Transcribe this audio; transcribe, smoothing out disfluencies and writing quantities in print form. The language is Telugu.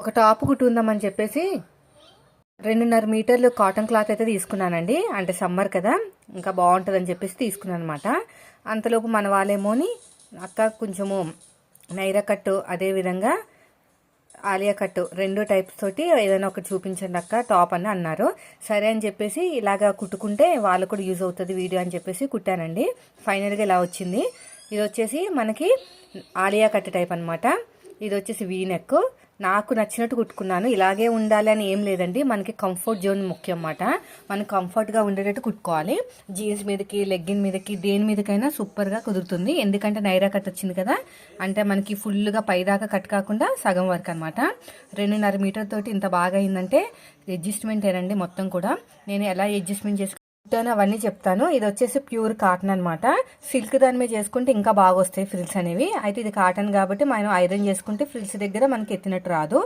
ఒక టాప్ కుట్టుకుందామని చెప్పేసి 2.5 మీటర్లు కాటన్ క్లాత్ అయితే తీసుకున్నానండి. అంటే సమ్మర్ కదా, ఇంకా బాగుంటుందని చెప్పేసి తీసుకున్నాను అనమాట. అంతలోపు మన వాళ్ళేమోని అక్క కొంచెము నైరా కట్టు అదేవిధంగా ఆలియా కట్టు 2 టైప్స్ తోటి ఏదైనా ఒకటి చూపించండి అక్క టాప్ అని అన్నారు. సరే అని చెప్పేసి ఇలాగా కుట్టుకుంటే వాళ్ళు కూడా యూజ్ అవుతుంది వీడియో అని చెప్పేసి కుట్టానండి. ఫైనల్గా ఇలా వచ్చింది. ఇది వచ్చేసి మనకి ఆలియా కట్ టైప్ అనమాట. ఇది వచ్చేసి వీ నెక్. నాకు నచ్చినట్టు కుట్టుకున్నాను. ఇలాగే ఉండాలి అని ఏం లేదండి, మనకి కంఫర్ట్ జోన్ ముఖ్యం అన్నమాట. మనకి కంఫర్ట్గా ఉండేటట్టు కుట్టుకోవాలి. జీన్స్ మీదకి, లెగ్గిన్ మీదకి, దేని మీదకైనా సూపర్గా కుదురుతుంది. ఎందుకంటే నైరా కట్ వచ్చింది కదా, అంటే మనకి ఫుల్గా పైదాకా కట్ కాకుండా సగం వరకు అనమాట. 2.5 మీటర్ తోటి ఇంత బాగా అయిందంటే అడ్జస్ట్మెంట్ ఏనండి మొత్తం కూడా. నేను ఎలా అడ్జస్ట్మెంట్ చేసుకుని అవన్నీ చెప్తాను. ఇది వచ్చేసి ప్యూర్ కాటన్ అనమాట. సిల్క్ దాని మీద చేసుకుంటే ఇంకా బాగా వస్తాయి ఫ్రిల్స్ అనేవి. అయితే ఇది కాటన్ కాబట్టి మనం ఐరన్ చేసుకుంటే ఫ్రిల్స్ దగ్గర మనకి ఎత్తినట్టు రాదు.